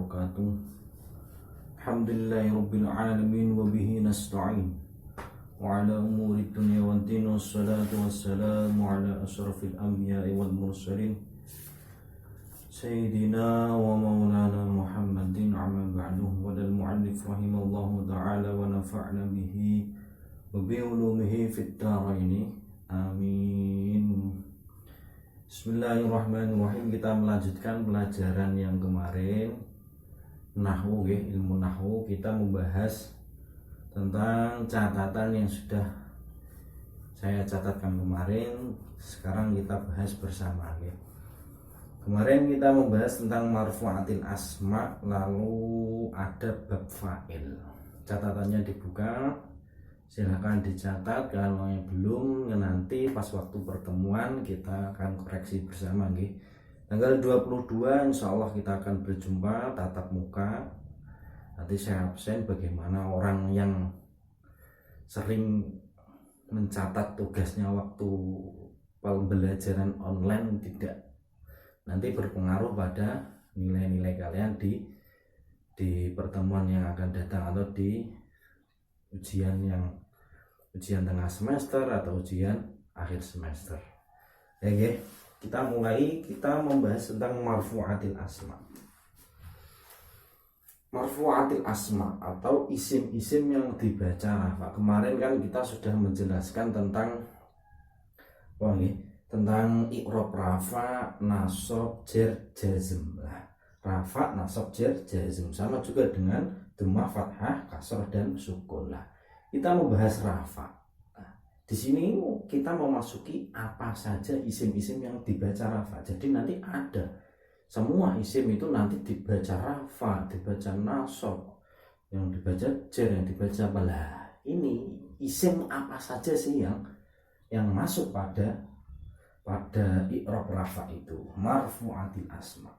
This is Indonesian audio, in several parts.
wabarakatuh. Alhamdulillahi rabbil alamin wa bihi nasta'in wa ala umuri dunya waddin, wassalatu wassalamu ala asrafil anbiya'i wal mursalin sayyidina wa maulana Muhammadin amma ba'du. Wa dal mu'allif rahimallahu ta'ala wa nafa'na bihi wa bi ulumihi fid dharain amin. Bismillahirrahmanirrahim. Kita melanjutkan pelajaran yang kemarin, nahwu, ilmu nahwu. Kita membahas tentang catatan yang sudah saya catatkan kemarin. Sekarang kita bahas bersama. Kemarin kita membahas tentang marfu'atil asma, lalu ada bab fa'il. Catatannya dibuka, silahkan dicatat. Kalau yang belum, nanti pas waktu pertemuan kita akan koreksi bersama. Tanggal 22 insya Allah kita akan berjumpa tatap muka. Nanti saya absen. Bagaimana orang yang sering mencatat tugasnya waktu pembelajaran online tidak nanti berpengaruh pada nilai-nilai kalian di pertemuan yang akan datang, atau di ujian tengah semester atau ujian akhir semester. Kita membahas tentang marfu'atil asma. Marfu'atil asma atau isim-isim yang dibaca rafa. Kemarin kan kita sudah menjelaskan tentang tentang i'rab rafa, nasab, jar, jazm. Rafa, nasab, jar, jazm sama juga dengan dhammah, fathah, kasrah dan sukun. Kita membahas rafa. Di sini kita memasuki apa saja isim-isim yang dibaca rafa. Jadi nanti ada semua isim itu nanti dibaca rafa, dibaca nasab, yang dibaca jar, yang dibaca bala. Ini isim apa saja sih yang masuk pada i'rab rafa itu, marfu'atil asma.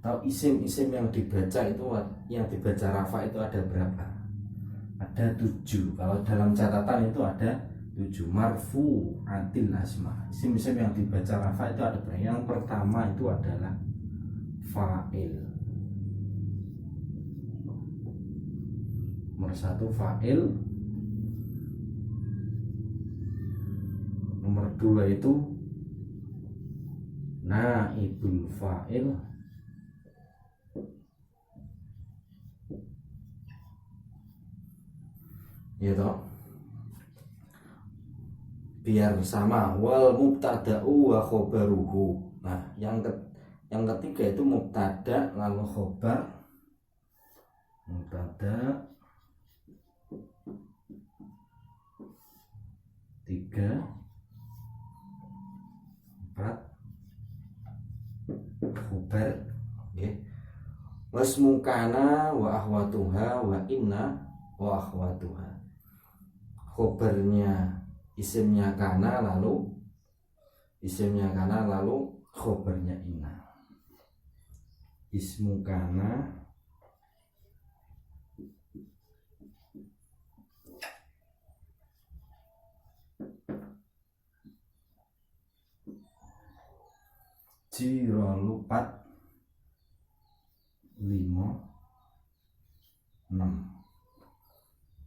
Tahu isim-isim yang dibaca itu, yang dibaca rafa itu ada berapa? Ada 7. Kalau dalam catatan itu ada 7 marfu'atil asma. Isim-isim yang dibaca rafa itu ada berapa? Yang pertama itu adalah fa'il. Nomor 1 fa'il. Nomor 2 itu naibul fa'il. Gitu. Biar sama, wal mubtada'u wa khobaruhu. Nah, yang ketiga itu mubtada lalu khobar. Mubtada 3 4 khobar, wasmu kana wa akhwatuha wa inna wa akhwatuha. Khobarnya isimnya kana lalu khobarnya inna. Ismu kana Jiro 4 5 6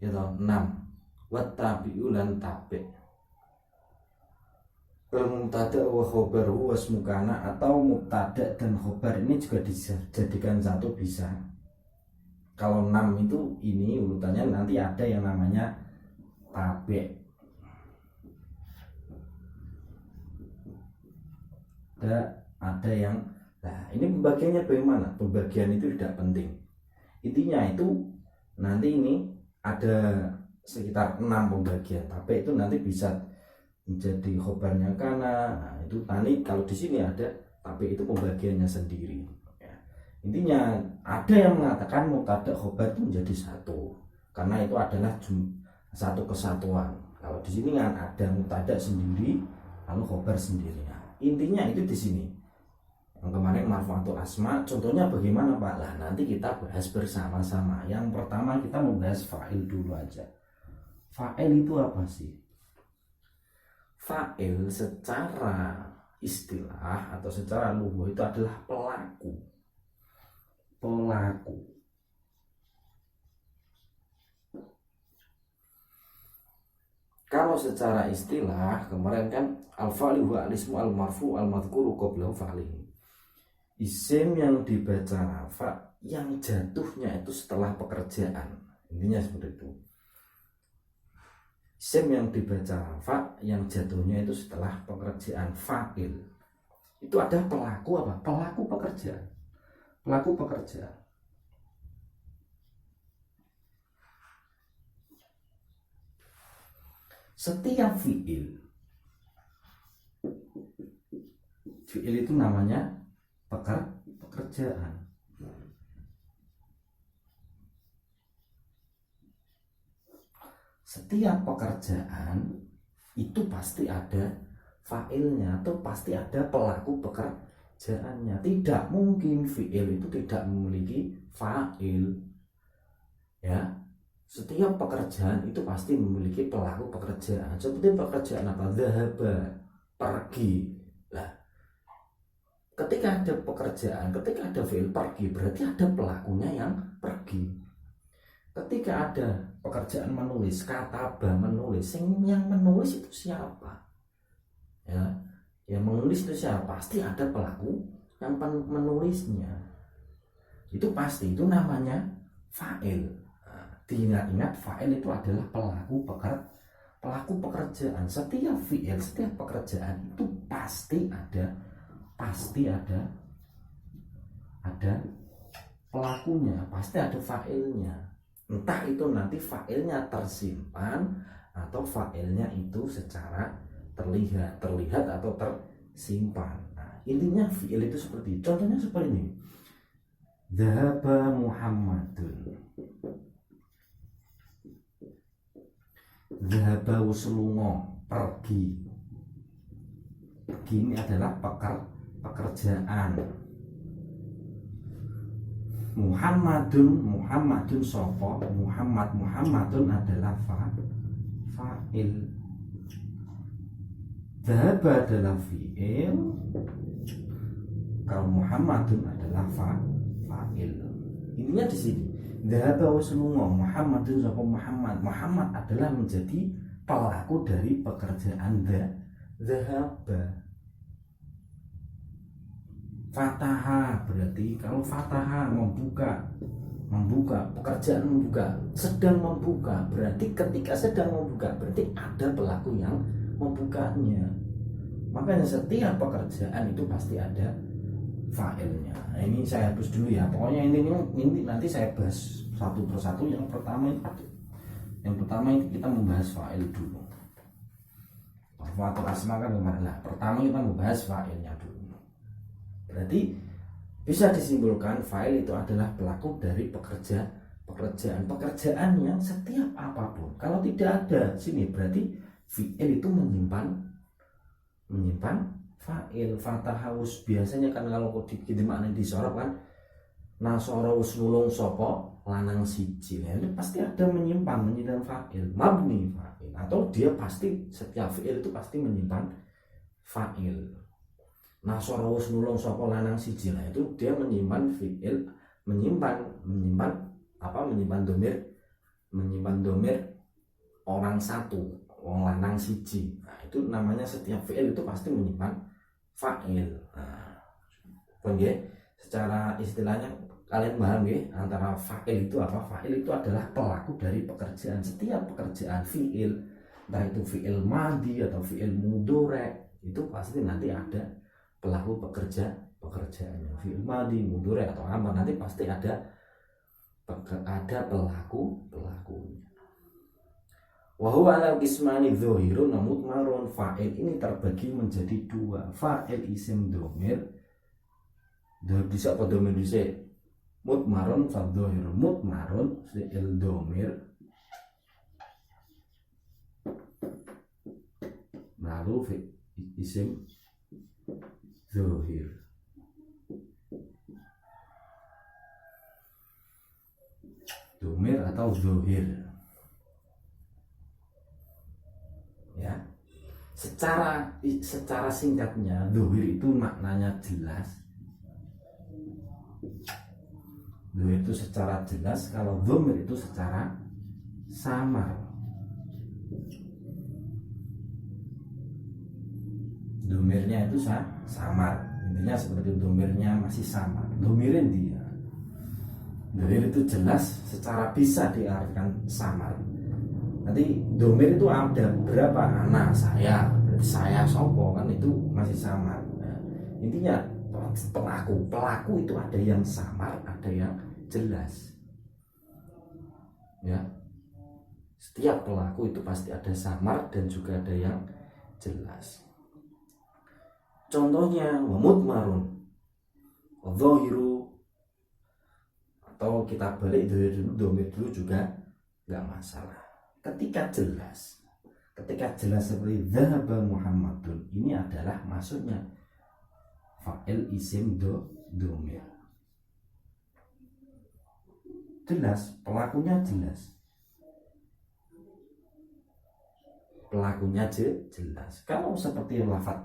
6 wattabi'u lan tabi'. Mubtada wa khobaru wasmu kana, atau mubtada dan khobar ini juga dijadikan satu bisa. Kalau 6 itu ini urutannya nanti ada yang namanya tabi'. Ada yang ini pembagiannya bagaimana? Pembagian itu tidak penting. Intinya itu nanti ini ada sekitar 6 pembagian, tapi itu nanti bisa menjadi khobarnya kana. Itu tadi kalau di sini ada, tapi itu pembagiannya sendiri. Intinya ada yang mengatakan mubtada khobar itu menjadi satu, karena itu adalah satu kesatuan. Kalau di sini kan ada mubtada sendiri, lalu khobar sendiri. Intinya itu di sini. Yang kemarin marfu'atul asma, contohnya bagaimana Pak? Nanti kita bahas bersama-sama. Yang pertama kita membahas fa'il dulu aja. Fa'il itu apa sih? Fa'il secara istilah atau secara lughah itu adalah pelaku. Pelaku. Kalau secara istilah kemarin kan al-fa'il huwa al-ismu al-marfu al-madhkuru qablahu fa'lihi. Isim yang dibaca rafa yang jatuhnya itu setelah pekerjaan. Intinya seperti itu. Isim yang dibaca rafa yang jatuhnya itu setelah pekerjaan fa'il. Itu ada pelaku apa? Pelaku pekerjaan. Pelaku pekerjaan. Setiap fi'il itu namanya pekerjaan. Setiap pekerjaan itu pasti ada fa'ilnya atau pasti ada pelaku pekerjaannya. Tidak mungkin fi'il itu tidak memiliki fa'il. Ya. Setiap pekerjaan itu pasti memiliki pelaku pekerjaan. Seperti pekerjaan apa? Dhahaba, pergi. Nah, ketika ada pekerjaan, ketika ada fi'il pergi, berarti ada pelakunya yang pergi. Ketika ada pekerjaan menulis, kataba menulis, yang menulis itu siapa? Ya, yang menulis itu siapa? Pasti ada pelaku yang menulisnya. Itu pasti, itu namanya fa'il. Diingat-ingat fa'il itu adalah pelaku pekerjaan. Setiap fi'il, setiap pekerjaan itu pasti ada pelakunya, pasti ada fa'ilnya. Entah itu nanti fa'ilnya tersimpan atau fa'ilnya itu secara terlihat atau tersimpan. Nah, intinya fi'il itu seperti itu. Contohnya seperti ini. Dhahaba Muhammadun. Dhahaba wuslungo, pergi. Pergi ini adalah pekerjaan. Muhammadun sopo, Muhammadun adalah fa'il. Dhahaba adalah fi'il. Kalau Muhammadun adalah fa'il. Intinya di sini. Dhahaba wuslungo, Muhammadun sopo Muhammad adalah menjadi pelaku dari pekerjaan dhahaba. Fataha berarti kalau fataha membuka, pekerjaan membuka, sedang membuka, berarti ketika sedang membuka berarti ada pelaku yang membukanya. Makanya setiap pekerjaan itu pasti ada fa'ilnya. Nah, ini saya hapus dulu ya. Pokoknya ini nanti saya bahas satu persatu. Yang pertama itu kita membahas fa'il dulu. Waktu asma kan kemarin lah. Pertama kita membahas fa'ilnya dulu. Berarti bisa disimpulkan fa'il itu adalah pelaku dari pekerjaan yang setiap apapun. Kalau tidak ada sini berarti fi'il itu menyimpan fa'il. Fatahawus biasanya kan kalau kita makna di sorab kan nasorawus nulung sopo lanang siji. Nah, itu pasti ada menyimpan fa'il, mabni fa'il, atau dia pasti setiap fi'il itu pasti menyimpan fa'il. Nasorawus nulung sopo lanang siji, nah itu dia menyimpan fi'il, menyimpan domir orang satu, orang lanang siji. Nah, itu namanya setiap fi'il itu pasti menyimpan fa'il. Nah, secara istilahnya kalian paham ya, antara fa'il itu apa? Fa'il itu adalah pelaku dari pekerjaan. Setiap pekerjaan fi'il, entah itu fi'il madi atau fi'il mudhari, itu pasti nanti ada pelaku pekerjaannya. Fi'il madi, mudhari atau amar, nanti pasti ada pelakunya. Wa huwa ala qismani dzahirun mudmarun. Fa'il ini terbagi menjadi dua. Fa'il isim dhamir. Bisa apa dhamir bisa? Mudmarun fadzahir. Mudmarun fi'il dhamir. Lalu isim dzahir. Dhamir atau dzahir. secara singkatnya dhohir itu maknanya jelas. Dhohir itu secara jelas, kalau dhamir itu secara samar. Dhamirnya itu samar, intinya seperti dhamirnya masih samar. Dhamirin dia. Dhohir itu jelas secara bisa diartikan samar. Nanti dhamir itu ada berapa? Anak, saya, berarti saya sopo, kan itu masih samar. Nah, intinya pelaku itu ada yang samar, ada yang jelas. Ya, setiap pelaku itu pasti ada samar dan juga ada yang jelas. Contohnya mudmarun, dhahiru, atau kita balik dari dulu dhamir dulu juga nggak masalah. Ketika jelas seperti dhahaba Muhammadun, ini adalah maksudnya fa'il isim dhamir. Jelas, pelakunya jelas. Jelas. Kalau seperti lafaz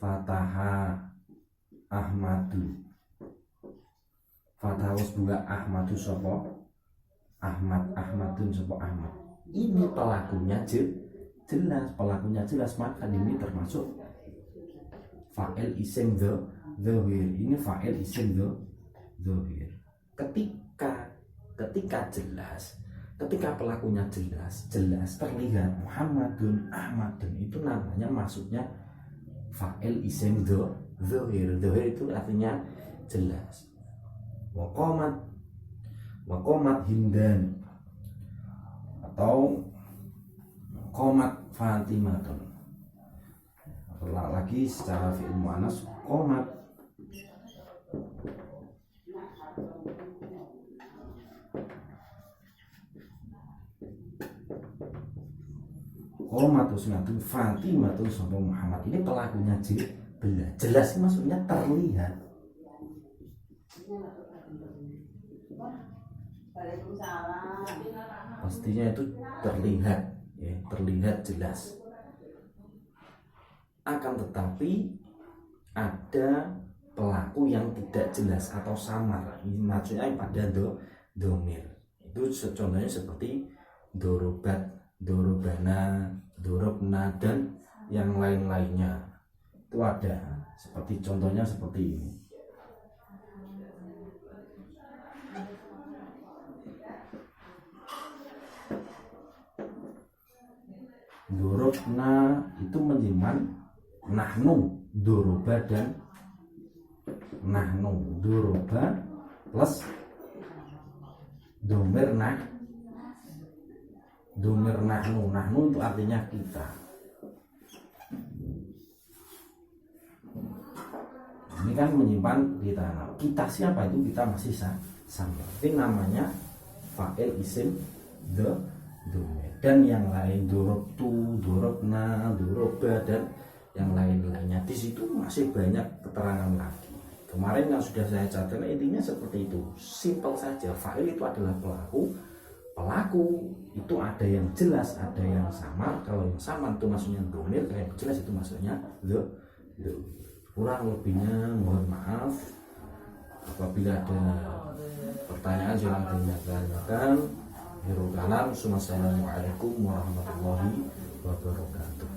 Fataha Ahmadu, Fataha wasbuka Ahmadu sopo Ahmadun sopo Ahmad, ini pelakunya jelas, maka ini termasuk fa'il isim dhahir. Ini fa'il isim dhahir. Ketika jelas, ketika pelakunya jelas terlihat Muhammadun, Ahmadun, itu namanya maksudnya fa'il isim dhahir. Dhahir itu artinya jelas. Waqamat Hindan, atau qomat Fatimatun. Lagi secara fi'il muannas qomat. Qomatus ngatun Fatimatun sapa Muhammad, ini pelakunya jelas, maksudnya terlihat. Pastinya itu terlihat, ya, terlihat jelas. Akan tetapi ada pelaku yang tidak jelas atau samar. Ini maksudnya pada dhamir. Itu contohnya seperti dorobat, dorobana, dorobna, dan yang lain-lainnya. Itu ada. Seperti contohnya seperti ini. Dorobna itu menyimpan nahnu, doroba, dan nahnu. Doroba plus domir nahnu. Nahnu itu artinya kita. Ini kan menyimpan kita. Kita siapa? Itu kita masih sama. Ini namanya fa'il isim domir. Dan yang lain dorobtu, dorobna, doroba, dan yang lain-lainnya. Di situ masih banyak keterangan lagi. Kemarin yang sudah saya catat, intinya seperti itu. Simpel saja. Fa'il itu adalah pelaku itu ada yang jelas, ada yang samar. Kalau yang samar itu maksudnya domir, kalau yang jelas itu maksudnya kurang lebihnya mohon maaf. Apabila ada pertanyaan silahkan ditanyakan. Assalamualaikum warahmatullahi wabarakatuh.